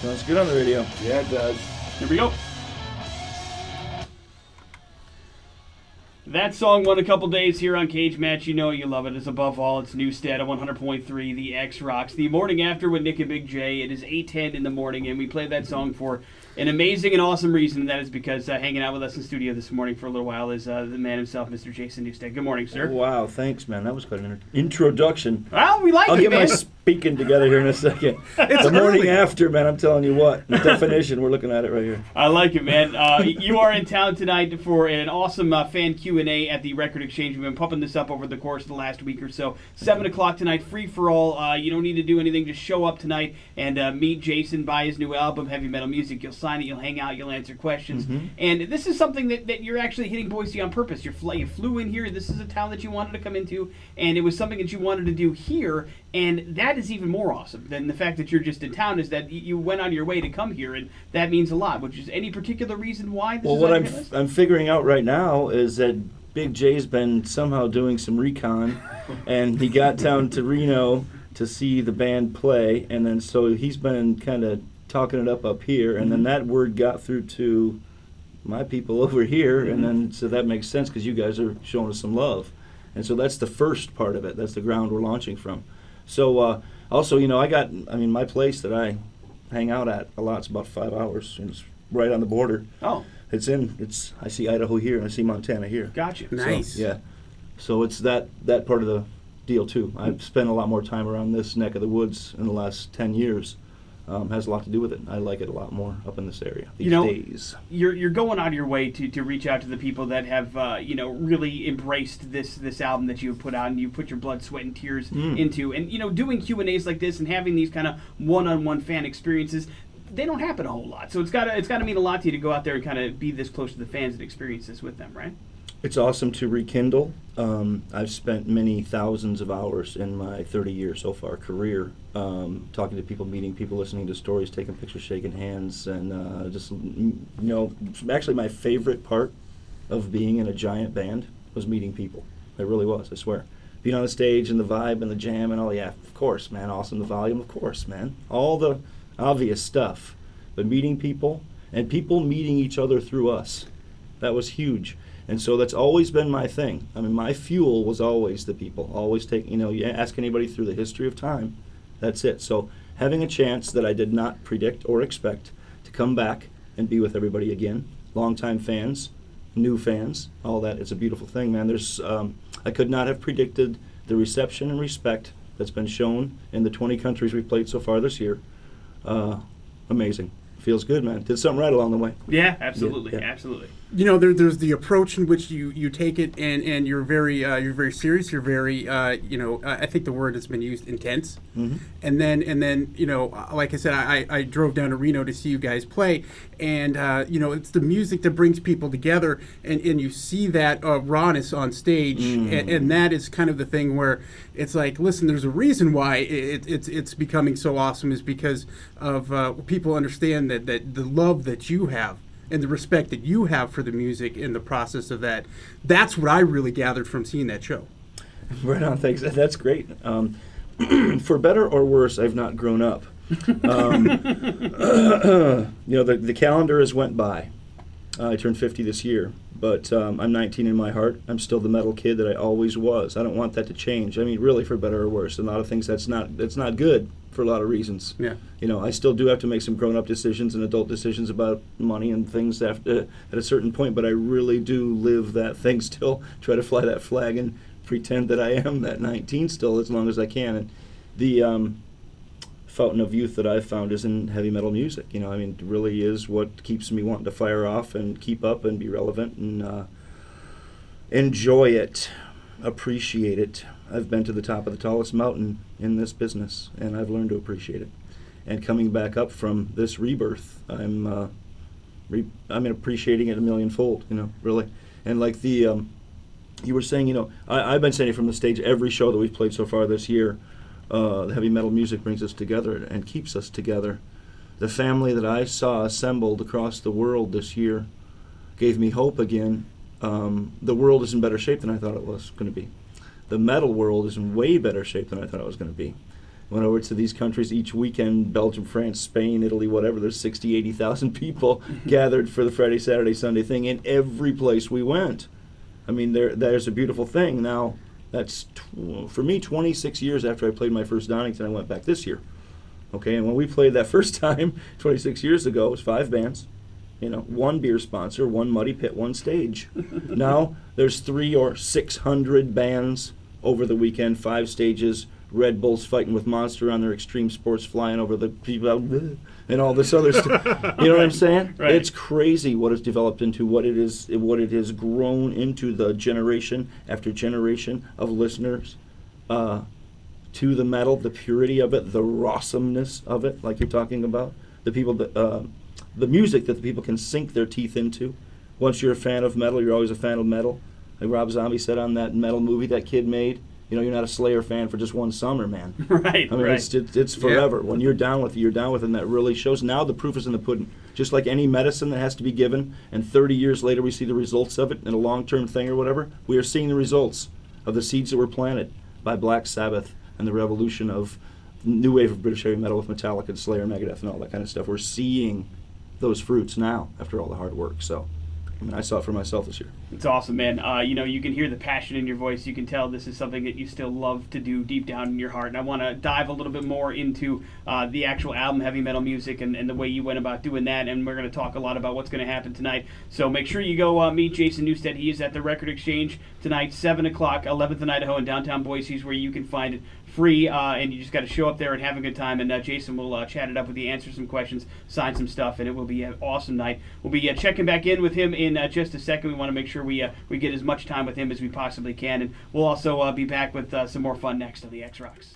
Sounds good on the radio. Yeah, it does. Here we go. That song won a couple days here on Cage Match. You know you love it. It's above all. It's Newsted at 100.3, the X Rocks. The morning after with Nick and Big J. It is 8:10 in the morning, and we played that song for an amazing and awesome reason, and that is because hanging out with us in studio this morning for a little while is the man himself, Mr. Jason Newsted. Good morning, sir. Oh, wow, thanks, man. That was quite an introduction. Well, we like I'll it, get man. my speaking together here in a second. The morning after, man, I'm telling you what. The definition, we're looking at it right here. I like it, man. You are in town tonight for an awesome fan Q&A at the Record Exchange. We've been pumping this up over the course of the last week or so. 7 o'clock tonight, free for all. You don't need to do anything. Just show up tonight and meet Jason, buy his new album, Heavy Metal Music. You'll sign it, you'll hang out, you'll answer questions. Mm-hmm. And this is something that you're actually hitting Boise on purpose. You flew in here. This is a town that you wanted to come into, and it was something that you wanted to do here. And that is even more awesome than the fact that you're just in town, is that you went on your way to come here, and that means a lot. Which is any particular reason why this Well, is what on your list? I'm figuring out right now is that Big J's been somehow doing some recon, and he got down to Reno to see the band play, and then so he's been kind of talking it up here, and then that word got through to my people over here, and then so that makes sense because you guys are showing us some love, and so that's the first part of it. That's the ground we're launching from. So also, my place that I hang out at a lot. It's about 5 hours, and it's right on the border. Oh. I see Idaho here, and I see Montana here. Gotcha. Nice. So, yeah. So it's that part of the deal, too. I've spent a lot more time around this neck of the woods in the last 10 years. Has a lot to do with it. I like it a lot more up in this area these days. You're going out of your way to reach out to the people that have really embraced this album that you put out and you put your blood, sweat, and tears into. And doing Q&As like this and having these kind of one-on-one fan experiences, they don't happen a whole lot. So it's got to mean a lot to you to go out there and kind of be this close to the fans and experience this with them, right? It's awesome to rekindle. I've spent many thousands of hours in my 30-year so far career talking to people, meeting people, listening to stories, taking pictures, shaking hands, and actually my favorite part of being in a giant band was meeting people. It really was, I swear. Being on the stage and the vibe and the jam and all, yeah, of course, man, awesome, the volume, of course, man. All the obvious stuff. But meeting people and people meeting each other through us, that was huge. And so that's always been my thing. I mean, my fuel was always the people. Always you ask anybody through the history of time, that's it. So having a chance that I did not predict or expect to come back and be with everybody again, longtime fans, new fans, all that, it's a beautiful thing, man. I could not have predicted the reception and respect that's been shown in the 20 countries we've played so far this year. Amazing. Feels good, man. Did something right along the way. Yeah, absolutely, yeah. Absolutely. There's the approach in which you take it, and you're very serious. You're very I think the word has been used, intense. Mm-hmm. And then like I said, I drove down to Reno to see you guys play, and it's the music that brings people together, and you see that rawness on stage, and that is kind of the thing where it's like, listen, there's a reason why it's becoming so awesome, is because of people understand that the love that you have and the respect that you have for the music in the process of that. That's what I really gathered from seeing that show. Right on, thanks. That's great. For better or worse, I've not grown up. The calendar has went by. I turned 50 this year, but I'm 19 in my heart. I'm still the metal kid that I always was. I don't want that to change. I mean, really, for better or worse. A lot of things that's not good for a lot of reasons. Yeah. I still do have to make some grown-up decisions and adult decisions about money and things at a certain point, but I really do live that thing still, try to fly that flag and pretend that I am that 19 still as long as I can. And the fountain of youth that I've found is in heavy metal music. It really is what keeps me wanting to fire off and keep up and be relevant and enjoy it, appreciate it. I've been to the top of the tallest mountain in this business, and I've learned to appreciate it. And coming back up from this rebirth, I'm appreciating it a millionfold, really. And like you were saying, I've been saying it from the stage every show that we've played so far this year. The heavy metal music brings us together and keeps us together. The family that I saw assembled across the world this year gave me hope again. The world is in better shape than I thought it was going to be. The metal world is in way better shape than I thought it was going to be. went over to these countries each weekend, Belgium, France, Spain, Italy, whatever. There's 60, 80,000 people gathered for the Friday, Saturday, Sunday thing in every place we went. I mean, there's a beautiful thing. Now, that's, for me, 26 years after I played my first Donington, I went back this year. Okay, and when we played that first time, 26 years ago, it was 5 bands. You know, 1 beer sponsor, 1 muddy pit, 1 stage. Now there's 300 or 600 bands over the weekend, 5 stages, Red Bulls fighting with Monster on their extreme sports, flying over the people out, and all this other stuff. You know what I'm saying? Right. It's crazy what it's developed into, what it has grown into, the generation after generation of listeners to the metal, the purity of it, the rawesomeness of it, like you're talking about, the people that. The music that the people can sink their teeth into. Once you're a fan of metal, you're always a fan of metal. Like Rob Zombie said on that metal movie that kid made, you know, you're not a Slayer fan for just one summer, man. Right. I mean, right. it's forever. When you're down with it, you're down with it, and that really shows. Now the proof is in the pudding. Just like any medicine that has to be given, and 30 years later we see the results of it in a long-term thing or whatever, we are seeing the results of the seeds that were planted by Black Sabbath and the revolution of new wave of British heavy metal with Metallica and Slayer, Megadeth, and all that kind of stuff. We're seeing those fruits now after all the hard work. So, I mean, I saw it for myself this year. It's awesome, man. You know, you can hear the passion in your voice. You can tell this is something that you still love to do deep down in your heart. And I want to dive a little bit more into the actual album, Heavy Metal Music, and the way you went about doing that. And we're going to talk a lot about what's going to happen tonight. So make sure you go meet Jason Newsted. He is at the Record Exchange tonight, 7 o'clock, 11th and Idaho in downtown Boise, is where you can find it free, and you just got to show up there and have a good time. And Jason will chat it up with you, answer some questions, sign some stuff, and it will be an awesome night. We'll be checking back in with him in just a second. We want to make sure we get as much time with him as we possibly can, and we'll also be back with some more fun next on the X Rocks.